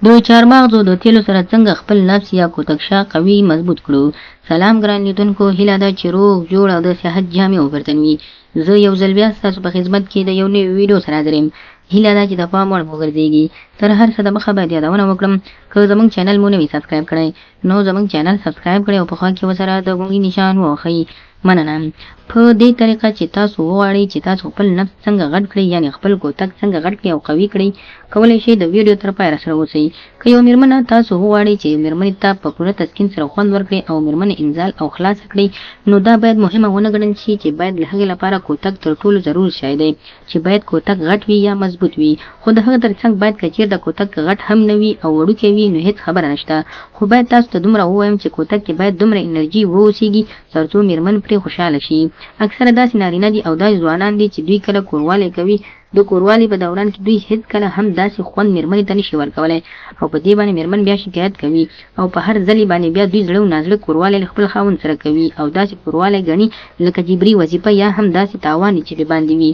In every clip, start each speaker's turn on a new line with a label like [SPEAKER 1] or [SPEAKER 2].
[SPEAKER 1] د چهارمغزو د تیلو سره څنګه خپل نفس یا کوتکشا قوي مضبوط کړو. سلام ګران لیدونکو، هیله ده چې روغ جوړ او د صحت جامې وګرځن وي. زه یو ځل بیا ستاسو په خدمت کې د یو نوي ویډیو سره حاضر یم. هیله ده چې د پام وړ وګرځېږي. تر هر څه دمخه باید یادونه وکړم، که زموږ چینل مو نه وي سبسکرایب کړی نو زموږ چینل سبسکرایب کړئ او په خوا کې ورسره د ګونګي نشان ووهئ. مننه. په دې طریقه چې تاسو وغواړئ چې تاسو خپل نفس څنګه غټ کړئ، یعنې خپل کوتک څنګه غټ کړئ او قوي کړئ، کولی شئ د ویډیو تر پایه راسره اوسئ. که یو مېرمنه تاسو وغواړئ چې مېرمنې ته په پوره تسکین سره خوند ورکړئ او مېرمنې انزال او خلاصه کړئ، نو دا باید مهمه ونه ګڼل شي چې باید له هغې لپاره کوتک تر ټولو ضرور شی دی چې باید کوتک غټ وي یا مضبوط وي. خو د هغه تر څنګ باید که چېرته کوتک غټ هم نه وي او وړوکی وي نو هېڅ خبره نشته، خو باید تاسو ته دومره ووایم چې کوتک کې باید دومره انرژي واوسېږي تر څو مېرمن پرې خوشحاله شي. اکثره داسې نارینه دي او داسې ځوانان دي چې دوی کله کوروالی کوي، د کوروالی په دوران کې دوی هیڅ کله هم داسې خوند مېرمنې ته نشي ورکولی او په دې باندې مېرمن بیا شکایت کوي او په هر ځلې باندې بیا دوی زړه و نازړه کوروالی له خپل خاوند سره کوي او داسې کوروالی ګڼي لکه جبري وظیفه یا هم داسې تاوان چې د باندې وي.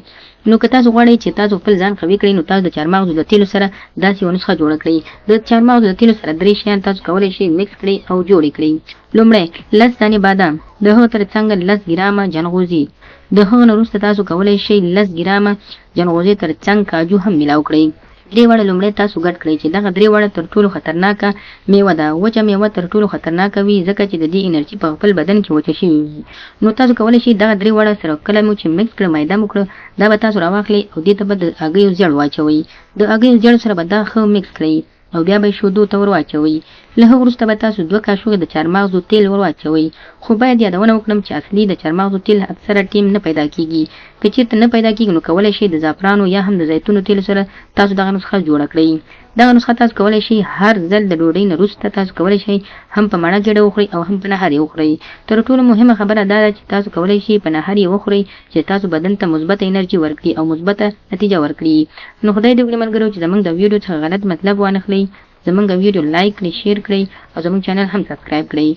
[SPEAKER 1] نو که تاسو غواړئ چې تاسو خپل ځان قوي کړئ نو تاسو د چهارمغزو د تیلو سره داسې یوه نسخه جوړه کړئ. د چهارمغزو د تیلو سره 3 شیان تاسو کولی شئ مکس کړئ او جوړې کړئ. لومړی 10 دانې بادام، د هغه تر څنګ 10 ګرامه جنغوزي، د هغه نه وروسته تاسو کولی شئ 10 ګرامه جنغوزي تر څنګ کاجو هم ملاو کړئ. درې واړه لومړی تاسو ګډ کړئ چې دغه درې واړه تر ټولو خطرناکه میوه ده. وچه میوه تر ټولو خطرناکه وي ځکه چې د دې انرژي په خپل بدن کې وچه شوې وي. نو تاسو کولی شئ دغه درې واړه سره کله مو چې مکس کړه میده مو کړه، دا به تاسو راواخلئ او دې ته به د هګیو زیړ واچوئ. د هګیو زیړ سره به دا ښه مکس کړئ او بیا به یې شودو ته ور واچوئ. له هغه وروسته به تاسو 2 کاشوغې د چهارمغزو تیل ور واچوئ. خو باید یادونه وکړم چې اصلي د چهارمغزو تیل اکثره ټیم نه پیدا کیږي. که چېرته نه پیدا کیږي نو کولی شئ د زعفرانو یا هم د زیتونو تیلو سره تاسو دغه نسخه جوړه کړئ. دغه نسخه تاسو کولی شئ هر ځل د ډوډۍ نه وروسته تاسو کولی شئ هم په مڼه ګېډه وخورئ او هم په نهر یې وخورئ. تر ټولو مهمه خبره دا ده چې تاسو کولی شئ په نهر یې وخورئ چې تاسو بدن ته مثبته انرژي ورکړي او مثبته نتیجه ورکړي. نو خدای دې وکړي ملګرو چې زموږ د ویډیو څخه غلط مطلب وانخلئ. زموږ ویډیو لایک کړئ، شیر کړئ او زموږ چینل هم سبسکرایب کړئ.